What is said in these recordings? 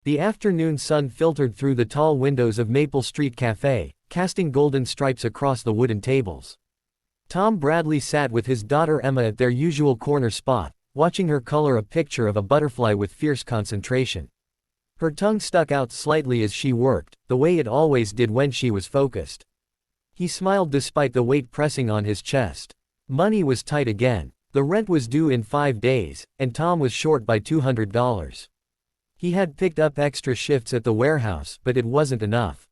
The afternoon sun filtered through the tall windows of Maple Street Café, casting golden stripes across the wooden tables. Tom Bradley sat with his daughter Emma at their usual corner spot, watching her color a picture of a butterfly with fierce concentration. Her tongue stuck out slightly as she worked, the way it always did when she was focused. He smiled despite the weight pressing on his chest. Money was tight again. The rent was due in 5 days, and Tom was short by $200. He had picked up extra shifts at the warehouse, but it wasn't enough.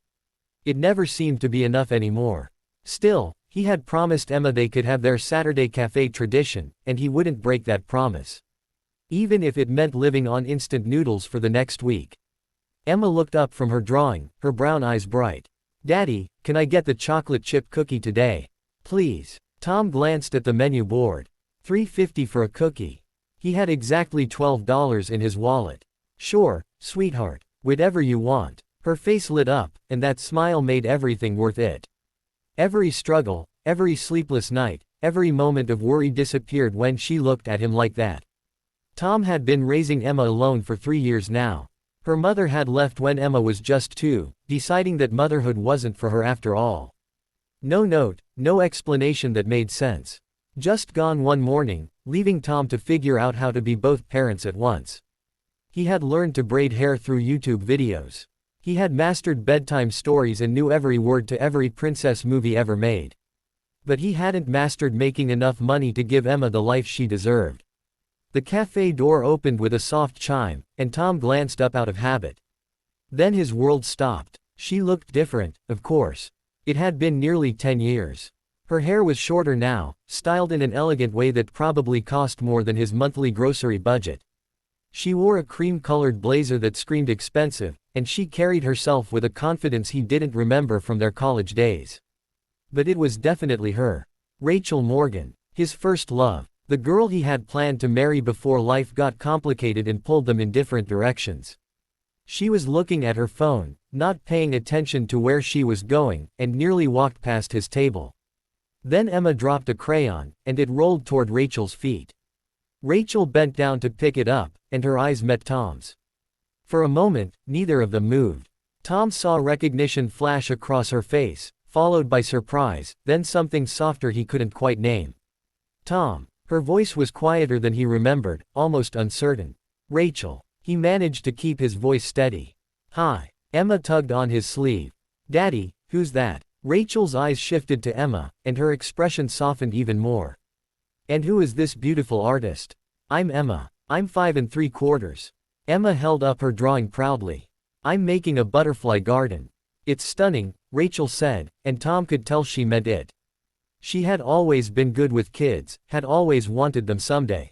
It never seemed to be enough anymore. Still, he had promised Emma they could have their Saturday cafe tradition, and he wouldn't break that promise. Even if it meant living on instant noodles for the next week. Emma looked up from her drawing, her brown eyes bright. "Daddy, can I get the chocolate chip cookie today? Please." Tom glanced at the menu board. $3.50 for a cookie. He had exactly $12 in his wallet. "Sure, sweetheart. Whatever you want." Her face lit up, and that smile made everything worth it. Every struggle, every sleepless night, every moment of worry disappeared when she looked at him like that. Tom had been raising Emma alone for 3 years now. Her mother had left when Emma was just 2, deciding that motherhood wasn't for her after all. No note, no explanation that made sense. Just gone one morning, leaving Tom to figure out how to be both parents at once. He had learned to braid hair through YouTube videos. He had mastered bedtime stories and knew every word to every princess movie ever made. But he hadn't mastered making enough money to give Emma the life she deserved. The cafe door opened with a soft chime, and Tom glanced up out of habit. Then his world stopped. She looked different, of course. It had been nearly 10 years. Her hair was shorter now, styled in an elegant way that probably cost more than his monthly grocery budget. She wore a cream-colored blazer that screamed expensive, and she carried herself with a confidence he didn't remember from their college days. But it was definitely her. Rachel Morgan. His first love. The girl he had planned to marry before life got complicated and pulled them in different directions. She was looking at her phone, not paying attention to where she was going, and nearly walked past his table. Then Emma dropped a crayon, and it rolled toward Rachel's feet. Rachel bent down to pick it up, and her eyes met Tom's. For a moment, neither of them moved. Tom saw recognition flash across her face, followed by surprise, then something softer he couldn't quite name. "Tom." Her voice was quieter than he remembered, almost uncertain. "Rachel." He managed to keep his voice steady. "Hi." Emma tugged on his sleeve. "Daddy, who's that?" Rachel's eyes shifted to Emma, and her expression softened even more. "And who is this beautiful artist?" "I'm Emma. I'm 5 3/4. Emma held up her drawing proudly. "I'm making a butterfly garden." "It's stunning," Rachel said, and Tom could tell she meant it. She had always been good with kids, had always wanted them someday.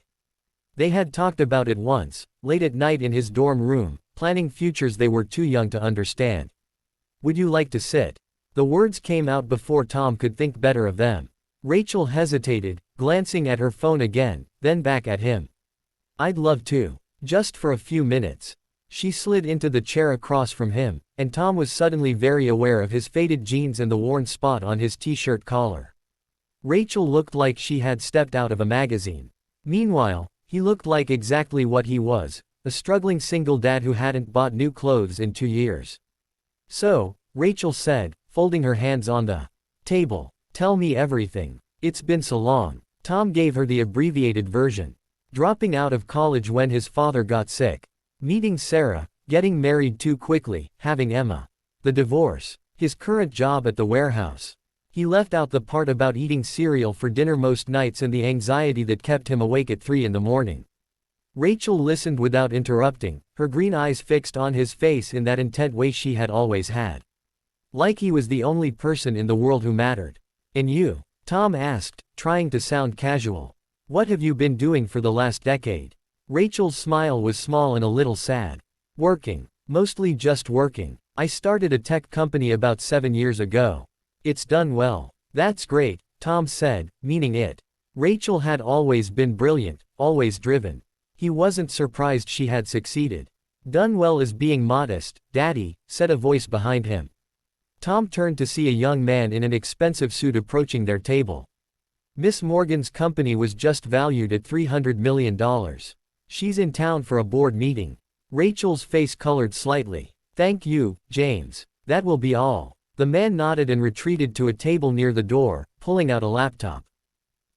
They had talked about it once, late at night in his dorm room, planning futures they were too young to understand. "Would you like to sit?" The words came out before Tom could think better of them. Rachel hesitated, glancing at her phone again, then back at him. "I'd love to. Just for a few minutes." She slid into the chair across from him, and Tom was suddenly very aware of his faded jeans and the worn spot on his t-shirt collar. Rachel looked like she had stepped out of a magazine. Meanwhile, he looked like exactly what he was, a struggling single dad who hadn't bought new clothes in 2 years. "So," Rachel said, folding her hands on the table, "tell me everything. It's been so long." Tom gave her the abbreviated version. Dropping out of college when his father got sick. Meeting Sarah, getting married too quickly, having Emma. The divorce. His current job at the warehouse. He left out the part about eating cereal for dinner most nights and the anxiety that kept him awake at 3 in the morning. Rachel listened without interrupting, her green eyes fixed on his face in that intent way she had always had. Like he was the only person in the world who mattered. "And you?" Tom asked, trying to sound casual. "What have you been doing for the last decade?" Rachel's smile was small and a little sad. "Working. Mostly just working. I started a tech company about 7 years ago. It's done well." "That's great," Tom said, meaning it. Rachel had always been brilliant, always driven. He wasn't surprised she had succeeded. "Done well is being modest, Daddy," said a voice behind him. Tom turned to see a young man in an expensive suit approaching their table. Miss Morgan's company was just valued at $300 million. "She's in town for a board meeting." Rachel's face colored slightly. Thank you, James. That will be all. The man nodded and retreated to a table near the door, pulling out a laptop.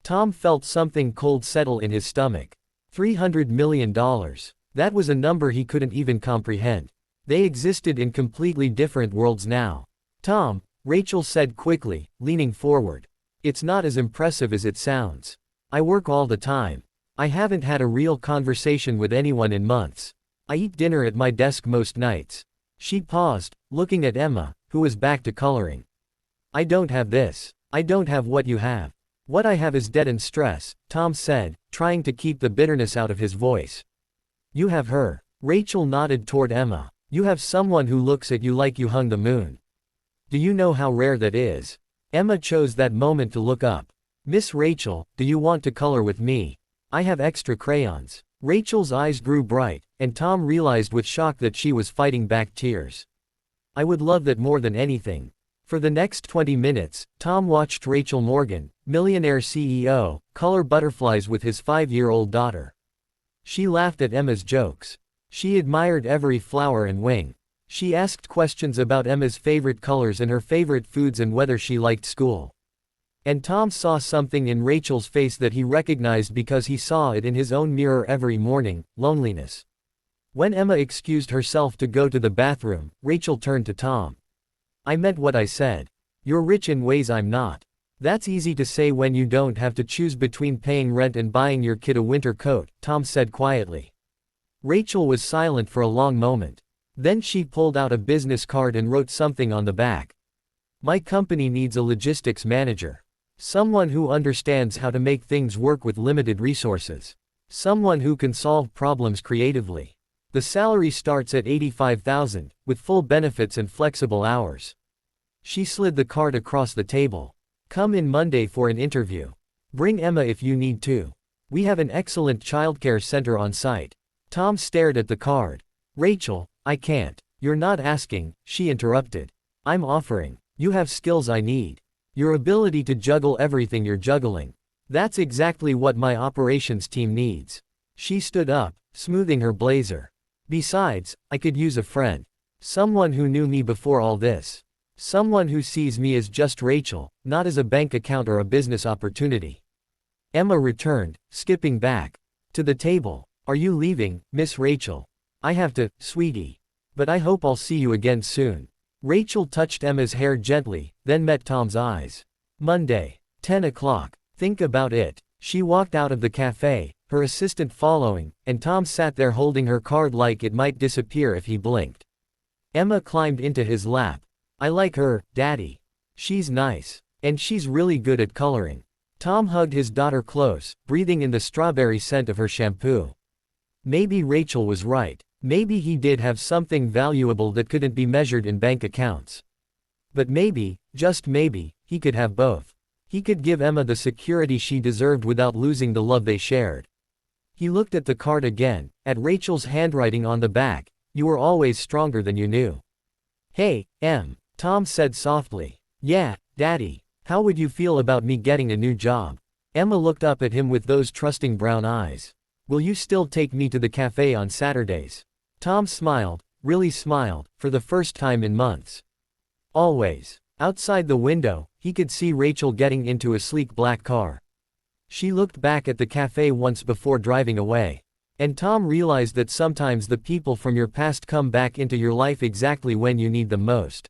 Tom felt something cold settle in his stomach. $300 million. That was a number he couldn't even comprehend. They existed in completely different worlds now. Tom, Rachel said quickly, leaning forward. It's not as impressive as it sounds. I work all the time. I haven't had a real conversation with anyone in months. I eat dinner at my desk most nights. She paused, looking at Emma, who was back to coloring. I don't have this. I don't have what you have. What I have is debt and stress, Tom said, trying to keep the bitterness out of his voice. You have her. Rachel nodded toward Emma. You have someone who looks at you like you hung the moon. Do you know how rare that is? Emma chose that moment to look up. Miss Rachel, do you want to color with me? I have extra crayons. Rachel's eyes grew bright, and Tom realized with shock that she was fighting back tears. I would love that more than anything. For the next 20 minutes, Tom watched Rachel Morgan, millionaire CEO, color butterflies with his 5-year-old daughter. She laughed at Emma's jokes. She admired every flower and wing. She asked questions about Emma's favorite colors and her favorite foods and whether she liked school. And Tom saw something in Rachel's face that he recognized because he saw it in his own mirror every morning: loneliness. When Emma excused herself to go to the bathroom, Rachel turned to Tom. I meant what I said. You're rich in ways I'm not. That's easy to say when you don't have to choose between paying rent and buying your kid a winter coat, Tom said quietly. Rachel was silent for a long moment. Then she pulled out a business card and wrote something on the back. My company needs a logistics manager. Someone who understands how to make things work with limited resources. Someone who can solve problems creatively. The salary starts at $85,000, with full benefits and flexible hours. She slid the card across the table. Come in Monday for an interview. Bring Emma if you need to. We have an excellent childcare center on site. Tom stared at the card. Rachel, I can't. You're not asking, she interrupted. I'm offering. You have skills I need. Your ability to juggle everything you're juggling. That's exactly what my operations team needs. She stood up, smoothing her blazer. Besides, I could use a friend. Someone who knew me before all this. Someone who sees me as just Rachel, not as a bank account or a business opportunity. Emma returned, skipping back to the table. Are you leaving, Miss Rachel? I have to, sweetie. But I hope I'll see you again soon. Rachel touched Emma's hair gently, then met Tom's eyes. Monday, 10 o'clock. Think about it. She walked out of the cafe, her assistant following, and Tom sat there holding her card like it might disappear if he blinked. Emma climbed into his lap. I like her, Daddy. She's nice. And she's really good at coloring. Tom hugged his daughter close, breathing in the strawberry scent of her shampoo. Maybe Rachel was right. Maybe he did have something valuable that couldn't be measured in bank accounts. But maybe, just maybe, he could have both. He could give Emma the security she deserved without losing the love they shared. He looked at the card again, at Rachel's handwriting on the back. You were always stronger than you knew. Hey, Em, Tom said softly. Yeah, Daddy. How would you feel about me getting a new job? Emma looked up at him with those trusting brown eyes. Will you still take me to the cafe on Saturdays? Tom smiled, really smiled, for the first time in months. Always. Outside the window, he could see Rachel getting into a sleek black car. She looked back at the cafe once before driving away. And Tom realized that sometimes the people from your past come back into your life exactly when you need them most.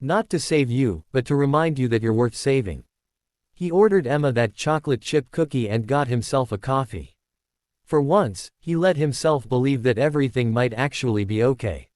Not to save you, but to remind you that you're worth saving. He ordered Emma that chocolate chip cookie and got himself a coffee. For once, he let himself believe that everything might actually be okay.